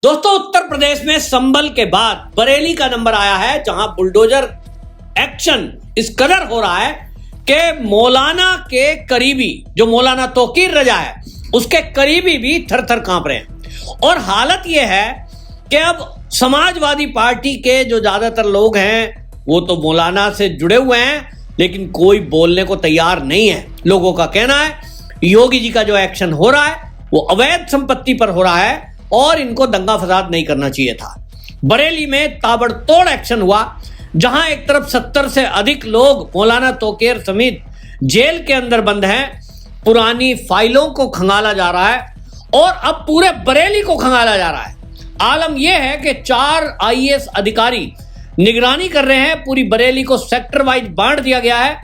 दोस्तों, उत्तर प्रदेश में संभल के बाद बरेली का नंबर आया है, जहां बुलडोजर एक्शन इस कदर हो रहा है कि मौलाना के करीबी, जो मौलाना तौकीर रजा है, उसके करीबी भी थर थर कांप रहे हैं। और हालत यह है कि अब समाजवादी पार्टी के जो ज्यादातर लोग हैं वो तो मौलाना से जुड़े हुए हैं, लेकिन कोई बोलने को तैयार नहीं है। लोगों का कहना है योगी जी का जो एक्शन हो रहा है वो अवैध संपत्ति पर हो रहा है और इनको दंगा फसाद नहीं करना चाहिए था। बरेली में ताबड़तोड़ एक्शन हुआ, जहां एक तरफ 70 से अधिक लोग मौलाना तौकीर समेत जेल के अंदर बंद हैं, पुरानी फाइलों को खंगाला जा रहा है और अब पूरे बरेली को खंगाला जा रहा है। आलम यह है कि 4 IAS अधिकारी निगरानी कर रहे हैं। पूरी बरेली को सेक्टर वाइज बांट दिया गया है,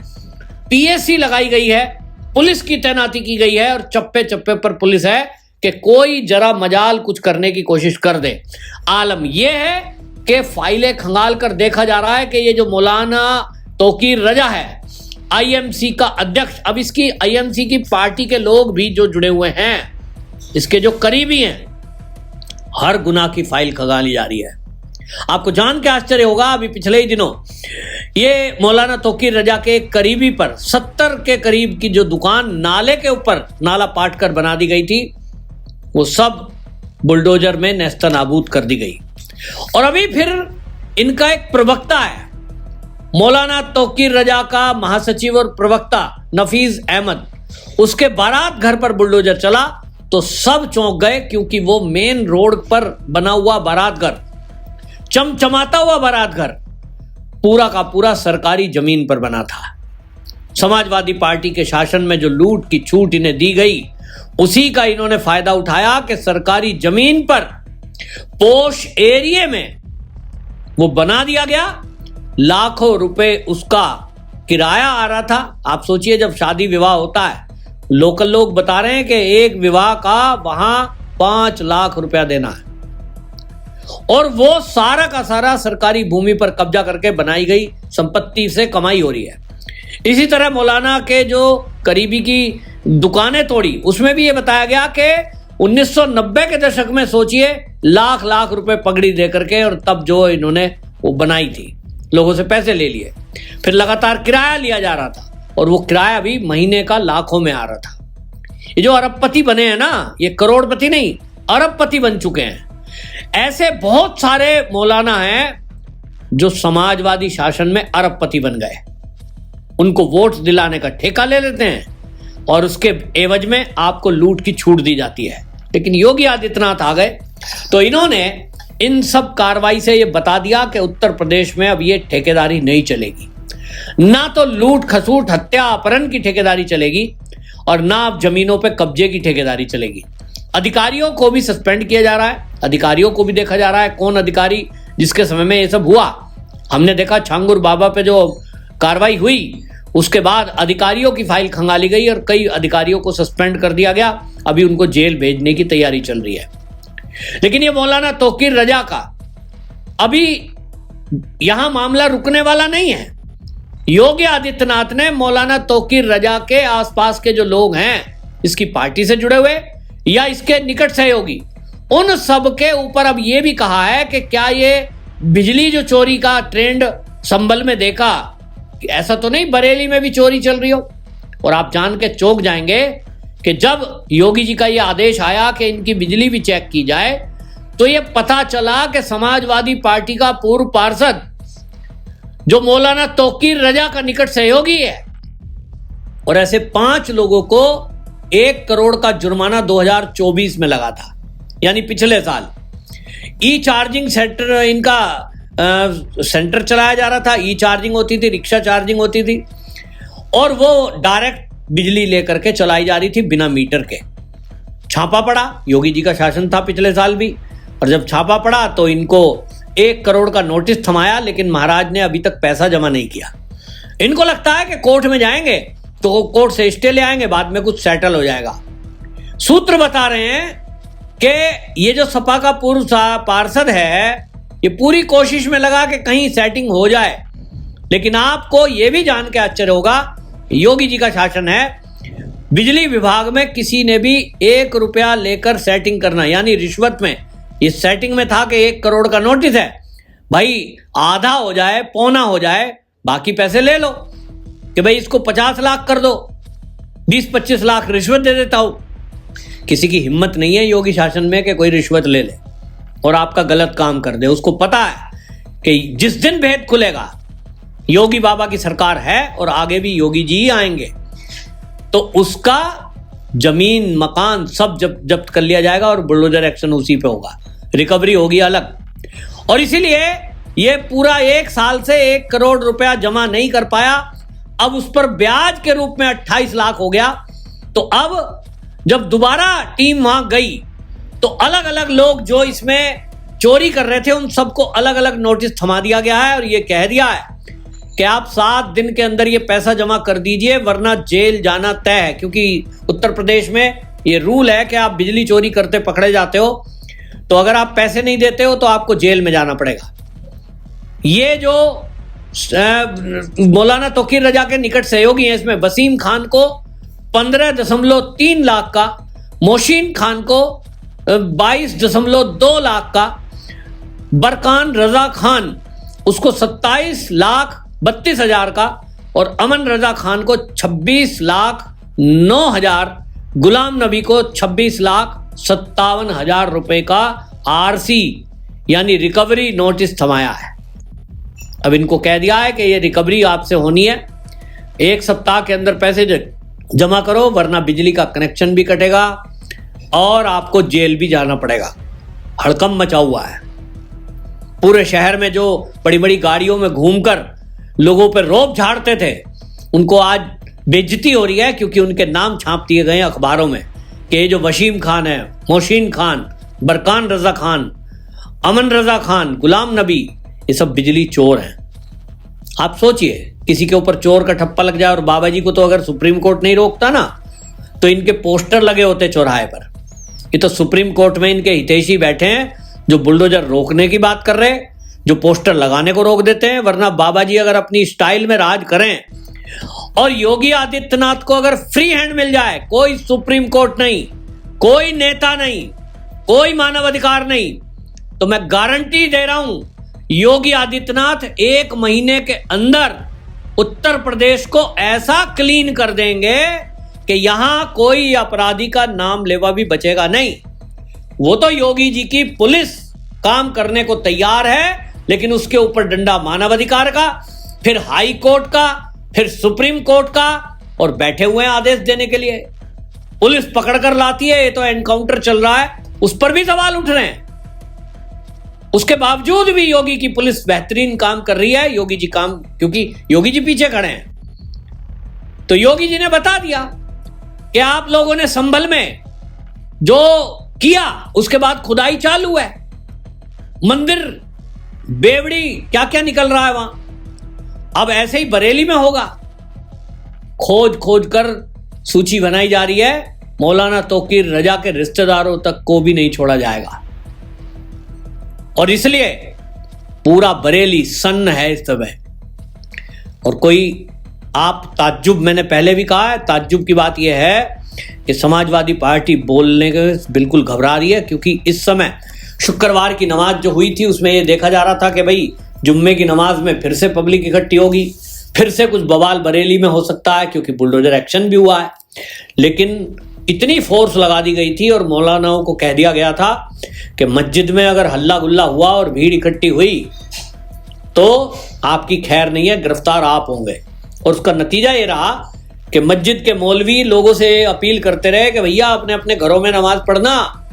PSC लगाई गई है, पुलिस की तैनाती की गई है और चप्पे चप्पे पर पुलिस है कि कोई जरा मजाल कुछ करने की कोशिश कर दे। आलम यह है कि फाइलें खंगाल कर देखा जा रहा है कि ये जो मौलाना तौकीर रजा है, IMC का अध्यक्ष, अब इसकी IMC की पार्टी के लोग भी जो जुड़े हुए हैं, इसके जो करीबी हैं, हर गुनाह की फाइल खंगाली जा रही है। आपको जान के आश्चर्य होगा, अभी पिछले ही दिनों ये मौलाना तौकीर रजा के करीबी पर 70 के करीब की जो दुकान नाले के ऊपर नाला पाट कर बना दी गई थी, वो सब बुलडोजर में नेस्तनाबूद कर दी गई। और अभी फिर इनका एक प्रवक्ता है, मौलाना तौकीर रजा का महासचिव और प्रवक्ता नफीज अहमद, उसके बारात घर पर बुलडोजर चला तो सब चौंक गए, क्योंकि वो मेन रोड पर बना हुआ बारात घर, चमचमाता हुआ बारात घर, पूरा का पूरा सरकारी जमीन पर बना था। समाजवादी पार्टी के शासन में जो लूट की छूट इन्हें दी गई, उसी का इन्होंने फायदा उठाया कि सरकारी जमीन पर पोश एरिया में वो बना दिया गया। लाखों रुपए उसका किराया आ रहा था। आप सोचिए, जब शादी विवाह होता है, लोकल लोग बता रहे हैं कि एक विवाह का वहां 5 लाख रुपया देना है, और वो सारा का सारा सरकारी भूमि पर कब्जा करके बनाई गई संपत्ति से कमाई हो रही है। इसी तरह मौलाना के जो करीबी की दुकानें तोड़ी, उसमें भी ये बताया गया कि 1990 के दशक में सोचिए, लाख लाख रुपए पगड़ी दे करके, और तब जो इन्होंने वो बनाई थी, लोगों से पैसे ले लिए, फिर लगातार किराया लिया जा रहा था, और वो किराया भी महीने का लाखों में आ रहा था। ये जो अरबपति बने हैं ना, ये करोड़पति नहीं, अरबपति बन चुके हैं। ऐसे बहुत सारे मौलाना हैं जो समाजवादी शासन में अरबपति बन गए। उनको वोट दिलाने का ठेका ले लेते हैं और उसके एवज में आपको लूट की छूट दी जाती है। लेकिन योगी आदित्यनाथ आ गए तो इन्होंने इन सब कार्रवाई से यह बता दिया कि उत्तर प्रदेश में अब ये ठेकेदारी नहीं चलेगी। ना तो लूट खसूट हत्या अपहरण की ठेकेदारी चलेगी और ना अब जमीनों पे कब्जे की ठेकेदारी चलेगी। अधिकारियों को भी सस्पेंड किया जा रहा है, अधिकारियों को भी देखा जा रहा है कौन अधिकारी जिसके समय में ये सब हुआ। हमने देखा छांगुर बाबा पे जो कार्रवाई हुई, उसके बाद अधिकारियों की फाइल खंगाली गई और कई अधिकारियों को सस्पेंड कर दिया गया। अभी उनको जेल भेजने की तैयारी चल रही है। लेकिन ये मौलाना तौकीर रजा का अभी यहां मामला रुकने वाला नहीं है। योगी आदित्यनाथ ने मौलाना तौकीर रजा के आसपास के जो लोग हैं, इसकी पार्टी से जुड़े हुए या इसके निकट सहयोगी, उन सब के ऊपर अब यह भी कहा है कि क्या ये बिजली जो चोरी का ट्रेंड संभल में देखा, ऐसा तो नहीं बरेली में भी चोरी चल रही हो। और आप जान के चौंक जाएंगे कि जब योगी जी का यह आदेश आया कि इनकी बिजली भी चेक की जाए, तो यह पता चला कि समाजवादी पार्टी का पूर्व पार्षद जो मौलाना तौकीर रजा का निकट सहयोगी है, और ऐसे 5 लोगों को 1 करोड़ का जुर्माना 2024 में लगा था, यानी पिछले साल। ई चार्जिंग सेंटर इनका सेंटर चलाया जा रहा था, ई चार्जिंग होती थी, रिक्शा चार्जिंग होती थी, और वो डायरेक्ट बिजली लेकर के चलाई जा रही थी बिना मीटर के। छापा पड़ा, योगी जी का शासन था पिछले साल भी, और जब छापा पड़ा तो इनको 1 करोड़ का नोटिस थमाया, लेकिन महाराज ने अभी तक पैसा जमा नहीं किया। इनको लगता है कि कोर्ट में जाएंगे तो कोर्ट से स्टे ले आएंगे, बाद में कुछ सेटल हो जाएगा। सूत्र बता रहे हैं कि ये जो सपा का पूर्व पार्षद है, ये पूरी कोशिश में लगा कि कहीं सेटिंग हो जाए। लेकिन आपको यह भी जान के आश्चर्य होगा, योगी जी का शासन है, बिजली विभाग में किसी ने भी 1 रुपया लेकर सेटिंग करना, यानी रिश्वत में ये सेटिंग में था कि 1 करोड़ का नोटिस है भाई, आधा हो जाए, पौना हो जाए, बाकी पैसे ले लो कि भाई इसको 50 लाख कर दो, 20-25 लाख रिश्वत दे देता हूं। किसी की हिम्मत नहीं है योगी शासन में कि कोई रिश्वत ले ले और आपका गलत काम कर दे। उसको पता है कि जिस दिन भेद खुलेगा, योगी बाबा की सरकार है और आगे भी योगी जी ही आएंगे, तो उसका जमीन मकान सब जब्त कर लिया जाएगा और बुलडोजर एक्शन उसी पे होगा, रिकवरी होगी अलग। और इसीलिए ये पूरा 1 साल से 1 करोड़ रुपया जमा नहीं कर पाया, अब उस पर ब्याज के रूप में 28 लाख हो गया। तो अब जब दोबारा टीम वहां गई तो अलग अलग लोग जो इसमें चोरी कर रहे थे उन सबको अलग अलग नोटिस थमा दिया गया है और ये कह दिया है कि आप 7 दिन के अंदर ये पैसा जमा कर दीजिए वरना जेल जाना तय है। क्योंकि उत्तर प्रदेश में ये रूल है कि आप बिजली चोरी करते पकड़े जाते हो तो अगर आप पैसे नहीं देते हो तो आपको जेल में जाना पड़ेगा। ये जो मौलाना तोकीर रजा के निकट सहयोगी हैं, इसमें वसीम खान को 15.3 लाख का, मोशीन खान को 22.2 लाख का, बरकान रजा खान उसको 27,32,000 का और अमन रजा खान को 26,09,000, गुलाम नबी को 26,57,000 रुपए का आरसी यानी रिकवरी नोटिस थमाया है। अब इनको कह दिया है कि ये रिकवरी आपसे होनी है, 1 सप्ताह के अंदर पैसे जमा करो वरना बिजली का कनेक्शन भी कटेगा और आपको जेल भी जाना पड़ेगा। हड़कंप मचा हुआ है पूरे शहर में। जो बड़ी बड़ी गाड़ियों में घूमकर लोगों पर रौब झाड़ते थे उनको आज बेइज्जती हो रही है क्योंकि उनके नाम छाप दिए गए अखबारों में कि ये जो वसीम खान है, मोशीन खान, बरकान रजा खान, अमन रजा खान, गुलाम नबी, ये सब बिजली चोर हैं। आप सोचिए किसी के ऊपर चोर का ठप्पा लग जाए, और बाबा जी को तो अगर सुप्रीम कोर्ट नहीं रोकता ना तो इनके पोस्टर लगे होते चौराहे पर। ये तो सुप्रीम कोर्ट में इनके हितैषी बैठे हैं जो बुलडोजर रोकने की बात कर रहे हैं, जो पोस्टर लगाने को रोक देते हैं। वरना बाबा जी अगर अपनी स्टाइल में राज करें और योगी आदित्यनाथ को अगर फ्री हैंड मिल जाए, कोई सुप्रीम कोर्ट नहीं, कोई नेता नहीं, कोई मानवाधिकार नहीं, तो मैं गारंटी दे रहा हूं योगी आदित्यनाथ 1 महीने के अंदर उत्तर प्रदेश को ऐसा क्लीन कर देंगे कि यहां कोई अपराधी का नाम लेवा भी बचेगा नहीं। वो तो योगी जी की पुलिस काम करने को तैयार है, लेकिन उसके ऊपर डंडा मानवाधिकार का, फिर हाई कोर्ट का, फिर सुप्रीम कोर्ट का, और बैठे हुए हैं आदेश देने के लिए। पुलिस पकड़ कर लाती है, ये तो एनकाउंटर चल रहा है, उस पर भी सवाल उठ रहे हैं। उसके बावजूद भी योगी की पुलिस बेहतरीन काम कर रही है। योगी जी काम, क्योंकि योगी जी पीछे खड़े हैं, तो योगी जी ने बता दिया कि आप लोगों ने संभल में जो किया उसके बाद खुदाई चालू है, मंदिर बेवड़ी क्या क्या निकल रहा है वहां। अब ऐसे ही बरेली में होगा, खोज खोज कर सूची बनाई जा रही है, मौलाना तोकीर रजा के रिश्तेदारों तक को भी नहीं छोड़ा जाएगा। और इसलिए पूरा बरेली सन्न है इस समय। और कोई आप ताज्जुब, मैंने पहले भी कहा है, ताज्जुब की बात यह है कि समाजवादी पार्टी बोलने के बिल्कुल घबरा रही है, क्योंकि इस समय शुक्रवार की नमाज जो हुई थी उसमें यह देखा जा रहा था कि भाई जुम्मे की नमाज में फिर से पब्लिक इकट्ठी होगी, फिर से कुछ बवाल बरेली में हो सकता है, क्योंकि बुलडोजर एक्शन भी हुआ है। लेकिन इतनी फोर्स लगा दी गई थी और मौलानाओं को कह दिया गया था कि मस्जिद में अगर हल्ला गुल्ला हुआ और भीड़ इकट्ठी हुई तो आपकी खैर नहीं है, गिरफ्तार आप होंगे। और उसका नतीजा ये रहा कि मस्जिद के मौलवी लोगों से अपील करते रहे कि भैया अपने अपने घरों में नमाज पढ़ना,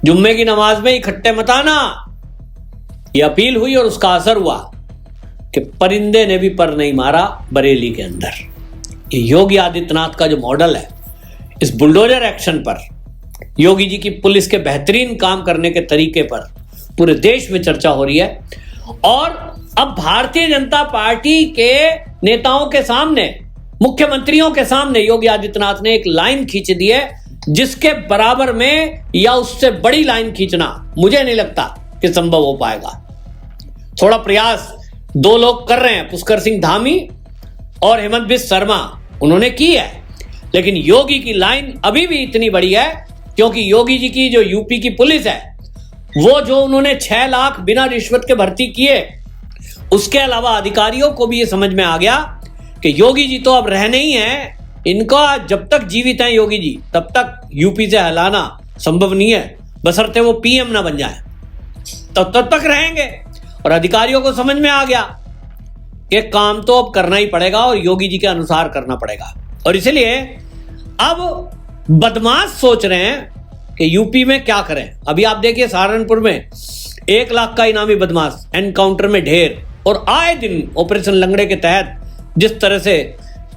जुम्मे की नमाज में इकट्ठे मत आना। ये अपील हुई और उसका असर हुआ कि परिंदे ने भी पर नहीं मारा बरेली के अंदर। ये योगी आदित्यनाथ का जो मॉडल है, इस बुलडोजर एक्शन पर, योगी जी की पुलिस के बेहतरीन काम करने के तरीके पर पूरे देश में चर्चा हो रही है। और अब भारतीय जनता पार्टी के नेताओं के सामने, मुख्यमंत्रियों के सामने योगी आदित्यनाथ ने एक लाइन खींच दी है, जिसके बराबर में या उससे बड़ी लाइन खींचना मुझे नहीं लगता कि संभव हो पाएगा। थोड़ा प्रयास 2 लोग कर रहे हैं, पुष्कर सिंह धामी और हेमंत बिस्वा शर्मा, उन्होंने की है, लेकिन योगी की लाइन अभी भी इतनी बड़ी है क्योंकि योगी जी की जो यूपी की पुलिस है वो जो उन्होंने 6 लाख बिना रिश्वत के भर्ती किए, उसके अलावा अधिकारियों को भी ये समझ में आ गया कि योगी जी तो अब रहने ही हैं, इनका जब तक जीवित हैं योगी जी तब तक यूपी से हिलाना संभव नहीं है, बशर्ते वो पीएम ना बन जाए, तब तक रहेंगे। और अधिकारियों को समझ में आ गया कि काम तो अब करना ही पड़ेगा और योगी जी के अनुसार करना पड़ेगा। और इसलिए अब बदमाश सोच रहे हैं कि यूपी में क्या करें। अभी आप देखिए सहारनपुर में 1 लाख का इनामी बदमाश एनकाउंटर में ढेर, और आए दिन ऑपरेशन लंगड़े के तहत जिस तरह से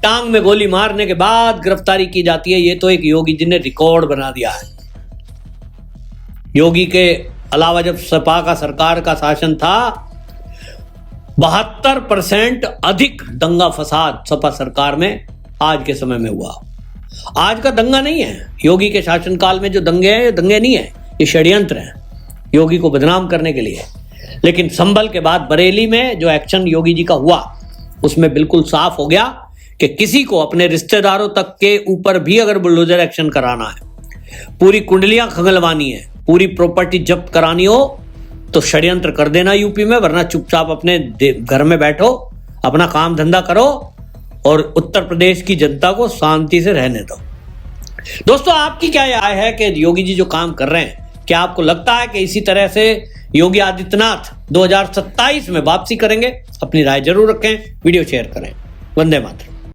टांग में गोली मारने के बाद गिरफ्तारी की जाती है, ये तो एक योगी जी ने रिकॉर्ड बना दिया है। योगी के अलावा जब सपा का सरकार का शासन था, 72% अधिक दंगा फसाद सपा सरकार में आज के समय में हुआ। आज का दंगा नहीं है, योगी के शासनकाल में जो दंगे हैं, ये दंगे नहीं है, ये षड्यंत्र हैं योगी को बदनाम करने के लिए। लेकिन संभल के बाद बरेली में जो एक्शन योगी जी का हुआ, उसमें बिल्कुल साफ हो गया कि किसी को अपने रिश्तेदारों तक के ऊपर भी अगर बुलडोजर एक्शन कराना है, पूरी कुंडलियां खंगलवानी है, पूरी प्रॉपर्टी जब्त करानी हो, तो षड्यंत्र कर देना यूपी में, वरना चुपचाप अपने घर में बैठो, अपना काम धंधा करो और उत्तर प्रदेश की जनता को शांति से रहने दो। दोस्तों, आपकी क्या राय है कि योगी जी जो काम कर रहे हैं, क्या आपको लगता है कि इसी तरह से योगी आदित्यनाथ 2027 में वापसी करेंगे? अपनी राय जरूर रखें, वीडियो शेयर करें। वंदे मातरम।